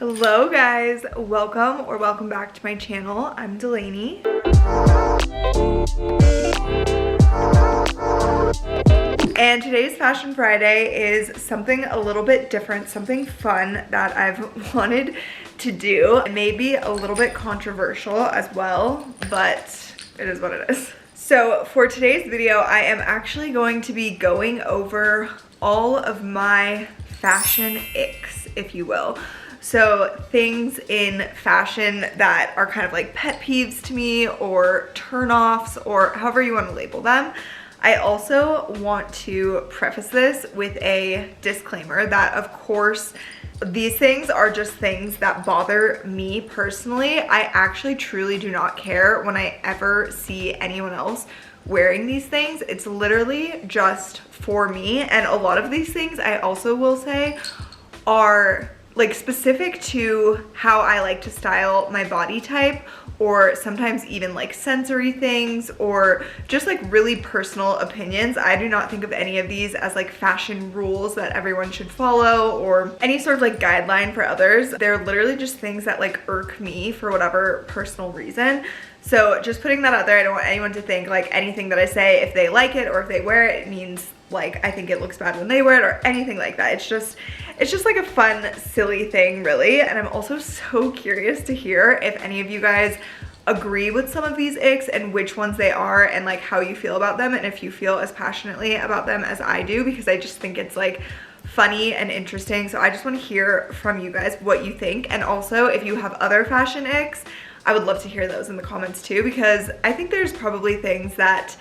Hello guys, welcome back to my channel. I'm Delaney. And today's Fashion Friday is something a little bit different, something fun that I've wanted to do. It may be a little bit controversial as well, but it is what it is. So for today's video, I am actually going to be going over all of my fashion icks, if you will. So things in fashion that are kind of like pet peeves to me or turn-offs or however you want to label them. I also want to preface this with a disclaimer that of course these things are just things that bother me personally. I actually truly do not care when I ever see anyone else wearing these things. It's literally just for me, and a lot of these things I also will say are like specific to how I like to style my body type, or sometimes even like sensory things or just like really personal opinions. I do not think of any of these as like fashion rules that everyone should follow or any sort of like guideline for others. They're literally just things that like irk me for whatever personal reason. So just putting that out there, I don't want anyone to think like anything that I say, if they like it or if they wear it, it means like I think it looks bad when they wear it or anything like that. It's just like a fun, silly thing really. And I'm also so curious to hear if any of you guys agree with some of these icks and which ones they are and like how you feel about them and if you feel as passionately about them as I do, because I just think it's like funny and interesting. So I just want to hear from you guys what you think, and also if you have other fashion icks, I would love to hear those in the comments too, because I think there's probably things that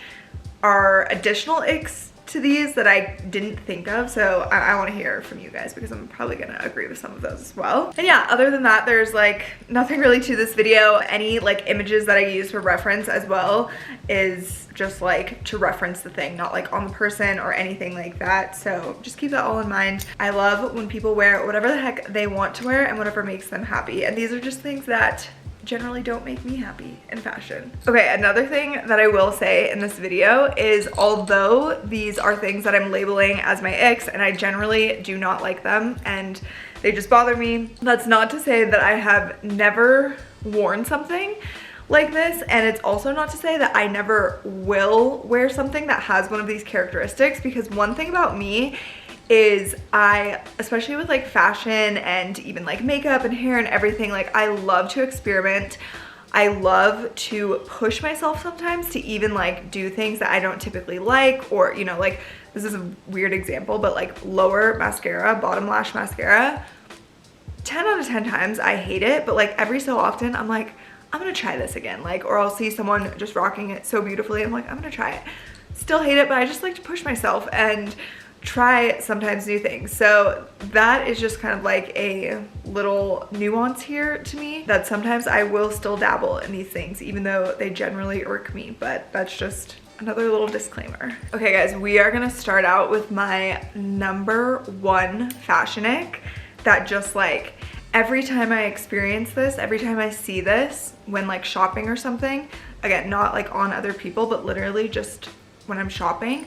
are additional icks to these that I didn't think of. So I want to hear from you guys because I'm probably gonna agree with some of those as well. And yeah, other than that, there's like nothing really to this video. Any like images that I use for reference as well is just like to reference the thing, not like on the person or anything like that. So just keep that all in mind. I love when people wear whatever the heck they want to wear and whatever makes them happy. And these are just things that generally don't make me happy in fashion. Okay, another thing that I will say in this video is although these are things that I'm labeling as my icks and I generally do not like them and they just bother me, that's not to say that I have never worn something like this, and it's also not to say that I never will wear something that has one of these characteristics, because one thing about me is I, especially with like fashion and even like makeup and hair and everything, like I love to experiment. I love to push myself sometimes to even like do things that I don't typically like, or you know, like this is a weird example, but like lower mascara, bottom lash mascara, 10 out of 10 times I hate it, but like every so often I'm like, I'm gonna try this again, like, or I'll see someone just rocking it so beautifully, I'm like, I'm gonna try it. Still hate it, but I just like to push myself and try sometimes new things. So that is just kind of like a little nuance here to me, that sometimes I will still dabble in these things even though they generally irk me, but that's just another little disclaimer. Okay guys, we are gonna start out with my number one fashion ick that just like every time I experience this, every time I see this when like shopping or something, again, not like on other people, but literally just when I'm shopping,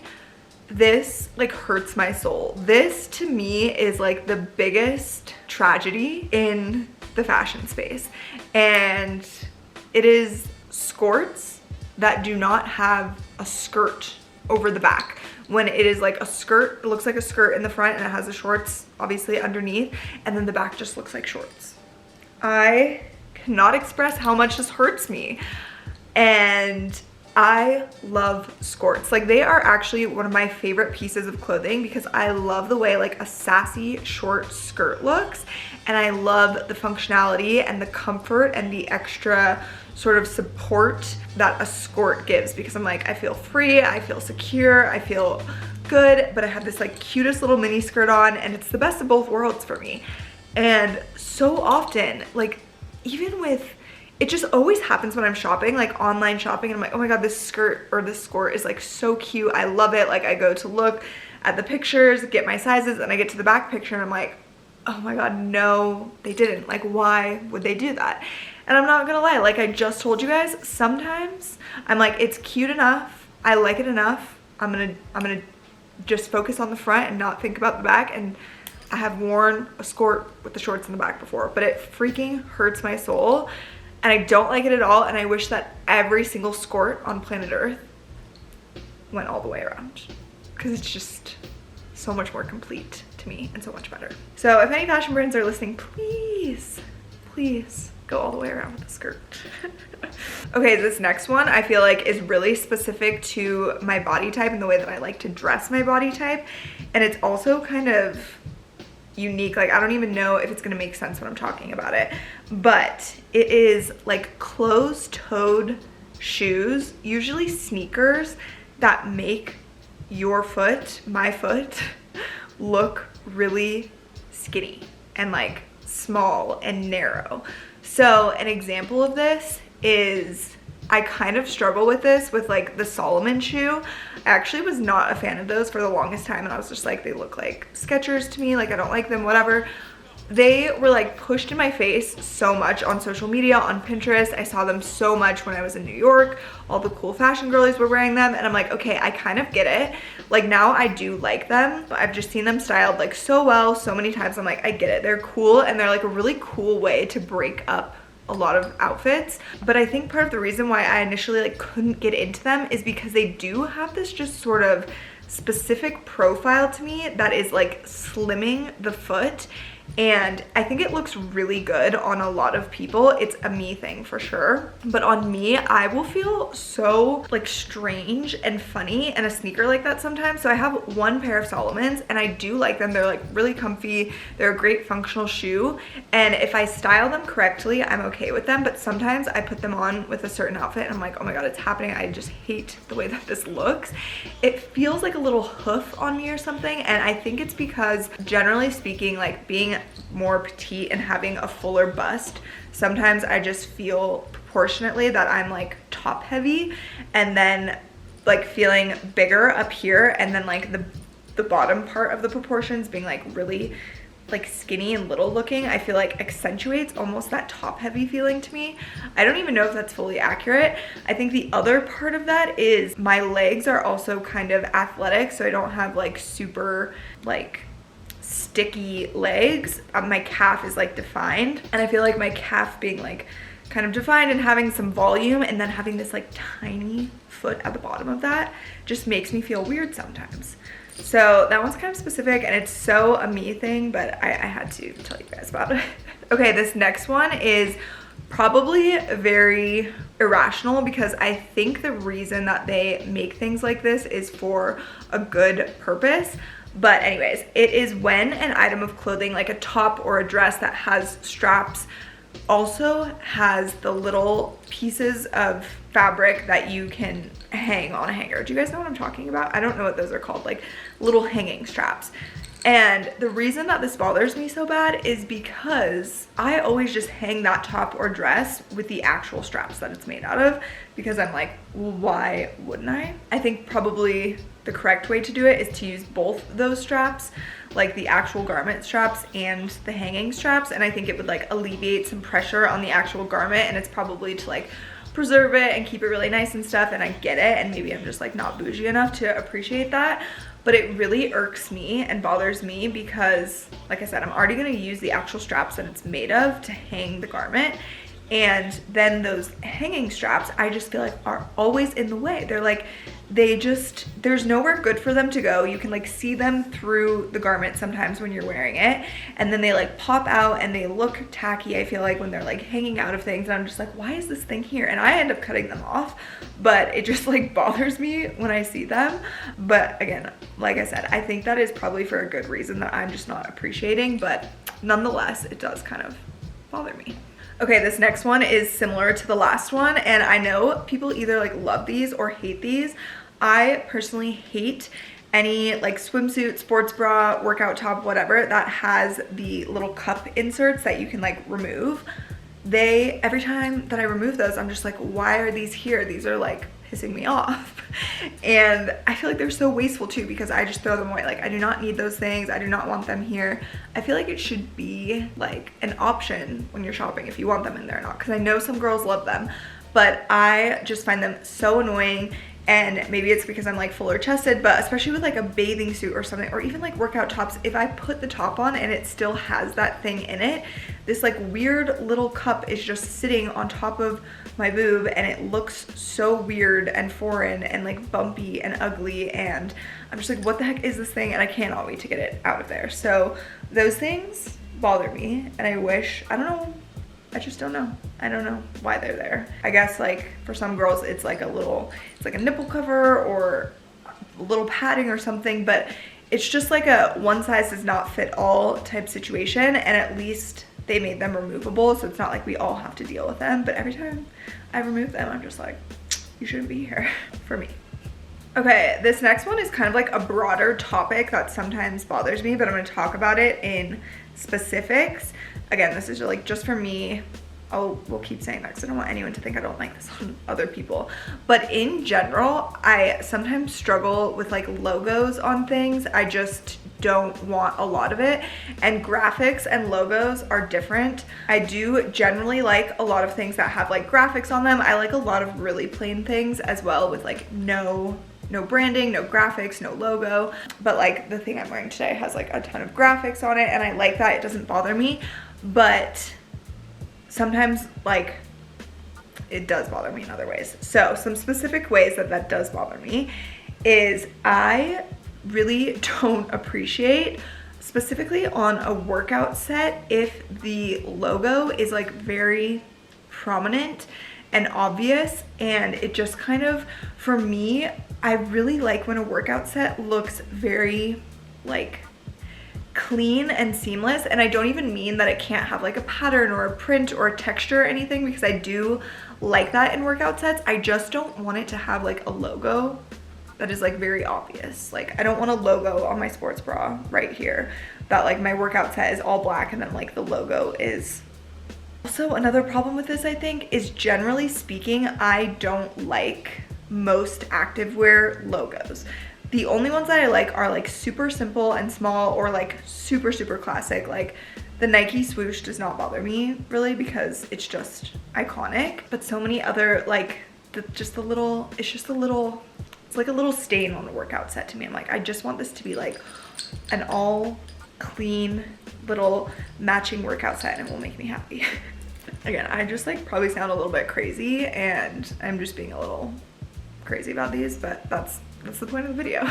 this like hurts my soul. This to me is like the biggest tragedy in the fashion space, and it is skirts that do not have a skirt over the back. When it is like a skirt, it looks like a skirt in the front and it has the shorts obviously underneath, and then the back just looks like shorts. I cannot express how much this hurts me, and I love skirts. Like they are actually one of my favorite pieces of clothing because I love the way like a sassy short skirt looks, and I love the functionality and the comfort and the extra sort of support that a skirt gives, because I'm like, I feel free, I feel secure, I feel good, but I have this like cutest little mini skirt on, and it's the best of both worlds for me. And so often, like even with, it just always happens when I'm shopping, like online shopping, and I'm like, oh my god, this skirt or this skirt is like so cute, I love it. Like I go to look at the pictures, get my sizes, and I get to the back picture and I'm like, oh my god, no, they didn't. Like why would they do that? And I'm not gonna lie, like I just told you guys, sometimes I'm like, it's cute enough, I like it enough, I'm gonna just focus on the front and not think about the back, and I have worn a skirt with the shorts in the back before, but it freaking hurts my soul and I don't like it at all, and I wish that every single skirt on planet Earth went all the way around because it's just so much more complete to me and so much better. So if any fashion brands are listening, please go all the way around with the skirt. Okay, this next one I feel like is really specific to my body type and the way that I like to dress my body type, and it's also kind of unique. Like, I don't even know if it's gonna make sense when I'm talking about it, but it is like closed-toed shoes, usually sneakers, that make your foot, my foot, look really skinny and like small and narrow. So an example of this is, I kind of struggle with this with like the Solomon shoe. I actually was not a fan of those for the longest time, and I was just like, they look like Skechers to me, like I don't like them, whatever. They were like pushed in my face so much on social media, on Pinterest. I saw them so much when I was in New York. All the cool fashion girlies were wearing them, and I'm like, okay, I kind of get it. Like now I do like them, but I've just seen them styled like so well so many times. I'm like, I get it. They're cool, and they're like a really cool way to break up a lot of outfits. But I think part of the reason why I initially like couldn't get into them is because they do have this just sort of specific profile to me that is like slimming the foot, and I think it looks really good on a lot of people. It's a me thing for sure, but on me, I will feel so like strange and funny in a sneaker like that sometimes. So I have one pair of Solomons and I do like them. They're like really comfy. They're a great functional shoe, and if I style them correctly, I'm okay with them. But sometimes I put them on with a certain outfit and I'm like, oh my god, it's happening. I just hate the way that this looks. It feels like a little hoof on me or something, and I think it's because, generally speaking, like being more petite and having a fuller bust, sometimes I just feel proportionately that I'm like top heavy, and then like feeling bigger up here, and then like the bottom part of the proportions being like really like skinny and little looking, I feel like accentuates almost that top heavy feeling to me. I don't even know if that's fully accurate. I think the other part of that is my legs are also kind of athletic, so I don't have like super like sticky legs. My calf is like defined, and I feel like my calf being like kind of defined and having some volume, and then having this like tiny foot at the bottom of that just makes me feel weird sometimes. So that one's kind of specific, and it's so a me thing, but I had to tell you guys about it. Okay, this next one is probably very irrational, because I think the reason that they make things like this is for a good purpose. But anyways, it is when an item of clothing, like a top or a dress that has straps, also has the little pieces of fabric that you can hang on a hanger. Do you guys know what I'm talking about? I don't know what those are called, like little hanging straps. And the reason that this bothers me so bad is because I always just hang that top or dress with the actual straps that it's made out of, because I'm like, well, why wouldn't I? I think probably the correct way to do it is to use both those straps, like the actual garment straps and the hanging straps, and I think it would like alleviate some pressure on the actual garment, and it's probably to like preserve it and keep it really nice and stuff, and I get it, and maybe I'm just like not bougie enough to appreciate that. But it really irks me and bothers me because, like I said, I'm already gonna use the actual straps that it's made of to hang the garment. And then those hanging straps, I just feel like are always in the way. They're like, there's nowhere good for them to go. You can like see them through the garment sometimes when you're wearing it. And then they like pop out and they look tacky, I feel like, when they're like hanging out of things. And I'm just like, why is this thing here? And I end up cutting them off, but it just like bothers me when I see them. But again, like I said, I think that is probably for a good reason that I'm just not appreciating, but nonetheless, it does kind of bother me. Okay, this next one is similar to the last one, and I know people either like love these or hate these. I personally hate any like swimsuit, sports bra, workout top, whatever, that has the little cup inserts that you can like remove. Every time that I remove those, I'm just like, why are these here? These are like pissing me off. And I feel like they're so wasteful too, because I just throw them away. Like, I do not need those things. I do not want them here. I feel like it should be like an option when you're shopping if you want them in there or not, because I know some girls love them, but I just find them so annoying. and maybe it's because I'm like fuller chested, but especially with like a bathing suit or something, or even like workout tops, if I put the top on and it still has that thing in it, this like weird little cup is just sitting on top of my boob, and it looks so weird and foreign and like bumpy and ugly, and I'm just like, what the heck is this thing? And I cannot wait to get it out of there. So those things bother me, and I wish, I don't know, I just don't know. I don't know why they're there. I guess like for some girls it's like a little, it's like a nipple cover or a little padding or something, but it's just like a one size does not fit all type situation, and at least they made them removable, so it's not like we all have to deal with them. But every time I remove them, I'm just like, you shouldn't be here for me. Okay, this next one is kind of like a broader topic that sometimes bothers me, but I'm gonna talk about it in specifics. Again, this is like just for me. We'll keep saying that because I don't want anyone to think I don't like this on other people. But in general, I sometimes struggle with like logos on things. I just don't want a lot of it. And graphics and logos are different. I do generally like a lot of things that have like graphics on them. I like a lot of really plain things as well, with like no branding, no graphics, no logo. But like the thing I'm wearing today has like a ton of graphics on it, and I like that. It doesn't bother me. But sometimes like it does bother me in other ways. So some specific ways that does bother me is I really don't appreciate, specifically on a workout set, if the logo is like very prominent and obvious, and it just kind of, for me, I really like when a workout set looks very like clean and seamless. And I don't even mean that it can't have like a pattern or a print or a texture or anything, because I do like that in workout sets. I just don't want it to have like a logo that is like very obvious. Like I don't want a logo on my sports bra right here that like my workout set is all black and then like the logo is. Also, another problem with this, I think, is generally speaking, I don't like most activewear logos. The only ones that I like are like super simple and small, or like super classic. Like the Nike swoosh does not bother me really because it's just iconic. But so many other like it's like a little stain on a workout set to me. I'm like, I just want this to be like an all clean little matching workout set, and it will make me happy. Again, I just like probably sound a little bit crazy, and I'm just being a little crazy about these, but that's the point of the video.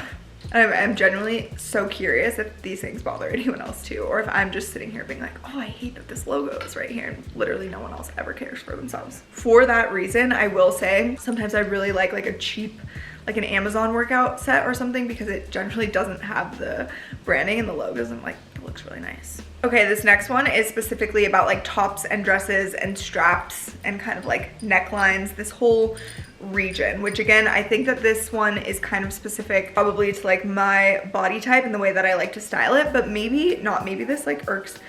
I'm genuinely so curious if these things bother anyone else too, or if I'm just sitting here being like, oh, I hate that this logo is right here, and literally no one else ever cares for themselves. For that reason, I will say sometimes I really like a cheap, like an Amazon workout set or something, because it generally doesn't have the branding and the logos, and like it looks really nice. Okay, this next one is specifically about like tops and dresses and straps and kind of like necklines, this whole region, which again, I think that this one is kind of specific probably to like my body type and the way that I like to style it, but maybe not. Maybe this like irks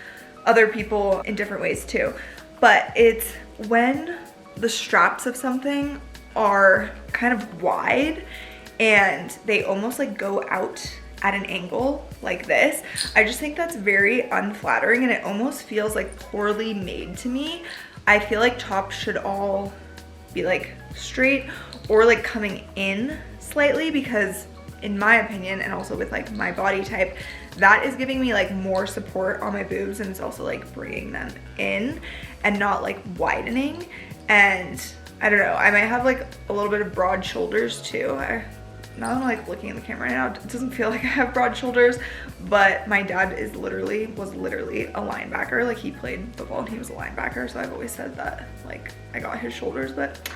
other people in different ways too. But it's when the straps of something are kind of wide and they almost like go out at an angle like this. I just think that's very unflattering, and it almost feels like poorly made to me. I feel like tops should all be like straight or like coming in slightly, because in my opinion, and also with like my body type, that is giving me like more support on my boobs, and it's also like bringing them in and not like widening. And I don't know, I might have like a little bit of broad shoulders too. Now I'm like looking in the camera right now, it doesn't feel like I have broad shoulders, but my dad was literally a linebacker. Like he played football and he was a linebacker, so I've always said that like I got his shoulders, but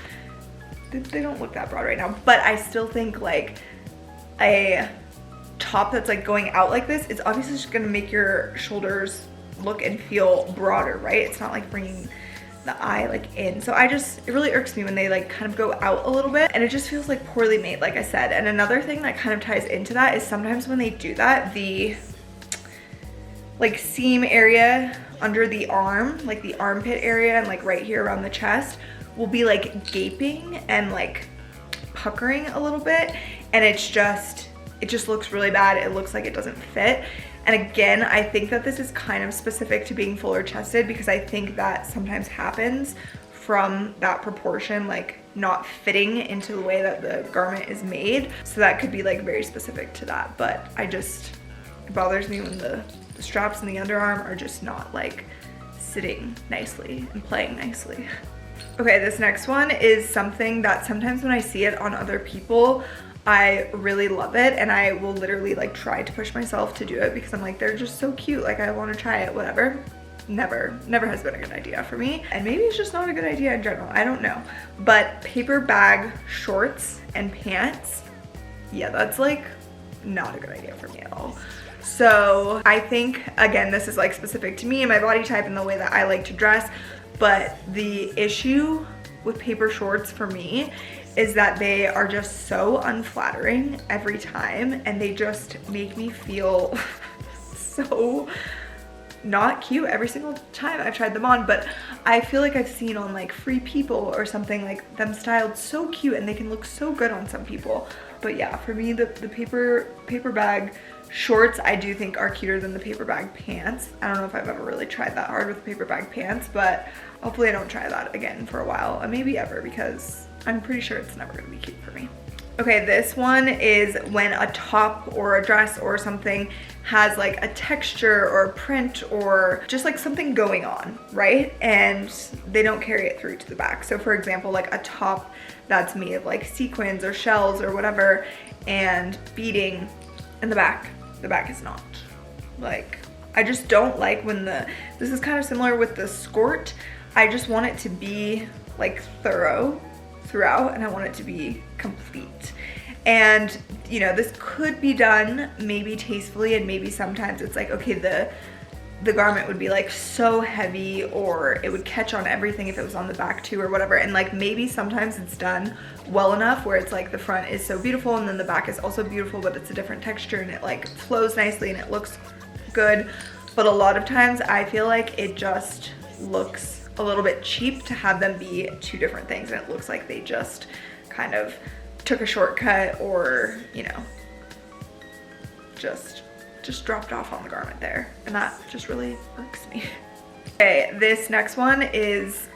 they don't look that broad right now. But I still think like a top that's like going out like this, it's obviously just gonna make your shoulders look and feel broader, right? It's not like bringing the eye like in. So it really irks me when they like kind of go out a little bit, and it just feels like poorly made, like I said. And another thing that kind of ties into that is sometimes when they do that, the like seam area under the arm, like the armpit area and like right here around the chest, will be like gaping and like puckering a little bit, and it just looks really bad. It looks like it doesn't fit. And again, I think that this is kind of specific to being fuller chested, because I think that sometimes happens from that proportion, like not fitting into the way that the garment is made. So that could be like very specific to that, but it bothers me when the straps and the underarm are just not like sitting nicely and playing nicely. Okay, this next one is something that sometimes when I see it on other people, I really love it, and I will literally like try to push myself to do it because I'm like, they're just so cute, like I want to try it, whatever. Never has been a good idea for me, and maybe it's just not a good idea in general, I don't know. But paper bag shorts and pants, yeah, that's like not a good idea for me at all. So I think, again, this is like specific to me and my body type and the way that I like to dress, but the issue with paper shorts for me is that they are just so unflattering every time, and they just make me feel so not cute every single time I've tried them on. But I feel like I've seen on like Free People or something like them styled so cute, and they can look so good on some people. But yeah, for me, the paper bag shorts I do think are cuter than the paper bag pants. I don't know if I've ever really tried that hard with the paper bag pants, but hopefully I don't try that again for a while, and maybe ever, because I'm pretty sure it's never gonna be cute for me. Okay, this one is when a top or a dress or something has like a texture or a print or just like something going on, right? And they don't carry it through to the back. So for example, like a top that's made of like sequins or shells or whatever and beading in the back is not. Like, I just don't like when this is kind of similar with the skirt. I just want it to be like thorough throughout, and I want it to be complete. And you know, this could be done maybe tastefully, and maybe sometimes it's like, okay, the garment would be like so heavy, or it would catch on everything if it was on the back too or whatever, and like maybe sometimes it's done well enough where it's like the front is so beautiful and then the back is also beautiful, but it's a different texture and it like flows nicely and it looks good. But a lot of times I feel like it just looks a little bit cheap to have them be two different things, and it looks like they just kind of took a shortcut, or you know, just dropped off on the garment there, and that just really irks me. Okay, this next one is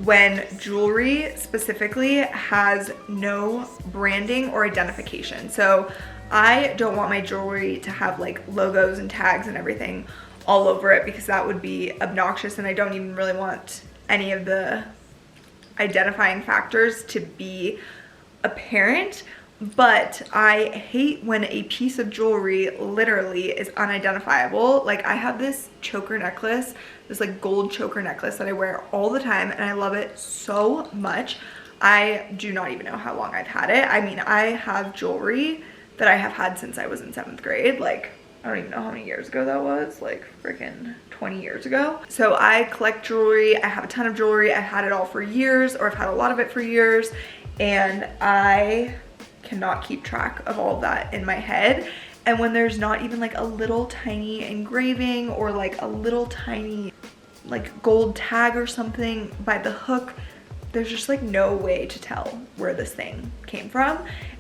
when jewelry specifically has no branding or identification. So I don't want my jewelry to have like logos and tags and everything all over it, because that would be obnoxious, and I don't even really want any of the identifying factors to be apparent. But I hate when a piece of jewelry literally is unidentifiable. Like, I have this choker necklace, this like gold choker necklace that I wear all the time, and I love it so much. I do not even know how long I've had it. I mean, I have jewelry that I have had since I was in 7th grade. Like, I don't even know how many years ago that was, like freaking 20 years ago. So I collect jewelry, I have a ton of jewelry, I've had it all for years, or I've had a lot of it for years, and I cannot keep track of all of that in my head. And when there's not even like a little tiny engraving or like a little tiny like gold tag or something by the hook, there's just like no way to tell where this thing came from.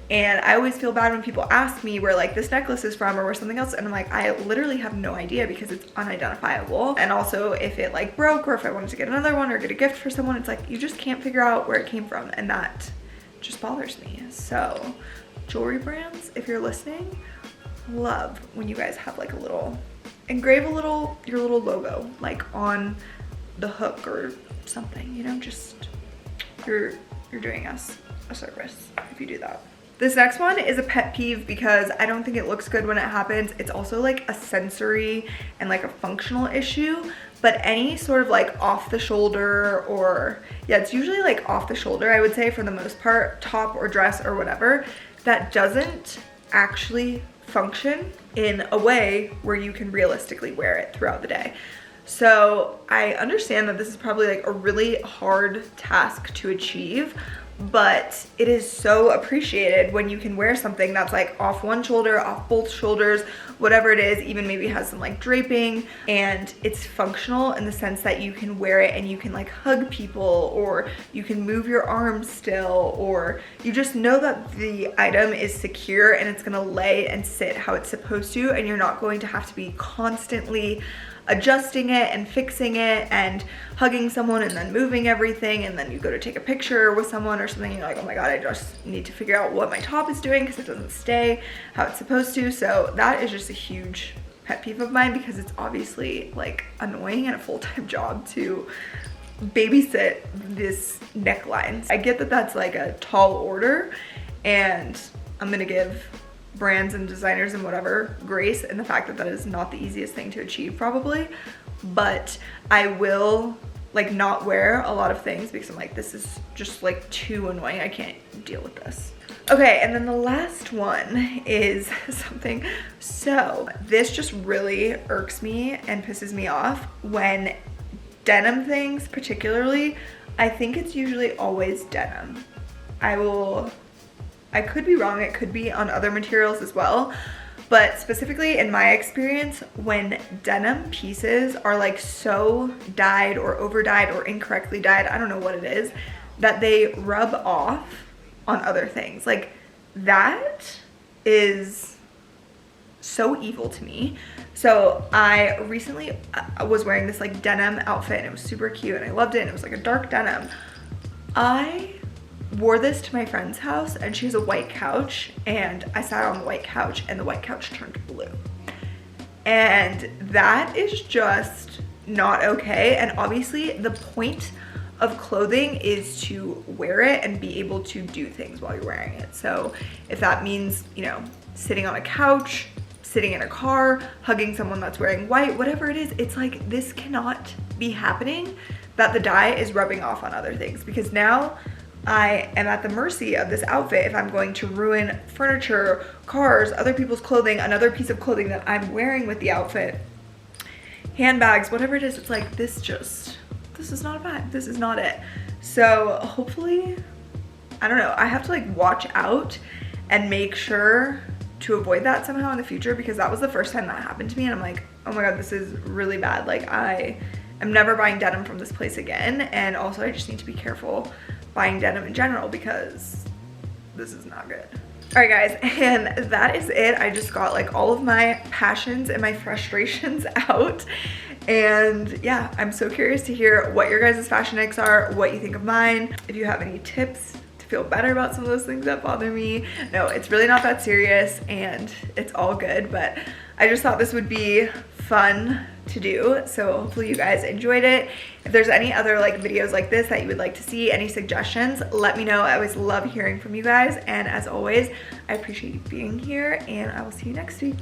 And I always feel bad when people ask me where like this necklace is from or where something else, and I'm like, I literally have no idea because it's unidentifiable. And also, if it like broke, or if I wanted to get another one or get a gift for someone, it's like you just can't figure out where it came from, and that just bothers me. So jewelry brands, if you're listening, love when you guys have like a little, engrave your little logo like on the hook or something, you know, just you're doing us a service if you do that. This next one is a pet peeve because I don't think it looks good when it happens. It's also like a sensory and like a functional issue, but any sort of like off the shoulder, or yeah, it's usually like off the shoulder, I would say, for the most part, top or dress or whatever, that doesn't actually function in a way where you can realistically wear it throughout the day. So I understand that this is probably like a really hard task to achieve, but it is so appreciated when you can wear something that's like off one shoulder, off both shoulders, whatever it is, even maybe has some like draping, and it's functional in the sense that you can wear it and you can like hug people, or you can move your arms still, or you just know that the item is secure and it's gonna lay and sit how it's supposed to, and you're not going to have to be constantly adjusting it and fixing it and hugging someone and then moving everything, and then you go to take a picture with someone or something, you're like, oh my god, I just need to figure out what my top is doing because it doesn't stay how it's supposed to. So that is just a huge pet peeve of mine, because it's obviously like annoying and a full-time job to babysit this neckline. I get that that's like a tall order, and I'm gonna give brands and designers and whatever grace in the fact that that is not the easiest thing to achieve probably, but I will like not wear a lot of things because I'm like, this is just like too annoying, I can't deal with this. Okay, and then the last one is something, so this just really irks me and pisses me off when denim things particularly, I think it's usually always denim. I could be wrong, it could be on other materials as well, but specifically in my experience, when denim pieces are like so dyed or over dyed or incorrectly dyed, I don't know what it is, that they rub off on other things. Like, that is so evil to me. So I recently was wearing this like denim outfit and it was super cute and I loved it, and it was like a dark denim. I wore this to my friend's house and she has a white couch, and I sat on the white couch and the white couch turned blue. And that is just not okay. And obviously the point of clothing is to wear it and be able to do things while you're wearing it. So if that means, you know, sitting on a couch, sitting in a car, hugging someone that's wearing white, whatever it is, it's like, this cannot be happening, that the dye is rubbing off on other things, because now I am at the mercy of this outfit if I'm going to ruin furniture, cars, other people's clothing, another piece of clothing that I'm wearing with the outfit, handbags, whatever it is. It's like, this is not a vibe, this is not it. So hopefully, I don't know, I have to like watch out and make sure to avoid that somehow in the future, because that was the first time that happened to me and I'm like, oh my god, this is really bad. Like, I am never buying denim from this place again, and also I just need to be careful buying denim in general because this is not good. All right guys, and that is it. I just got like all of my passions and my frustrations out, and yeah, I'm so curious to hear what your guys' fashion icks are, what you think of mine, if you have any tips to feel better about some of those things that bother me. No, it's really not that serious and it's all good, but I just thought this would be fun to do, so hopefully you guys enjoyed it. If there's any other like videos like this that you would like to see, any suggestions, let me know. I always love hearing from you guys, and as always, I appreciate you being here, and I will see you next week.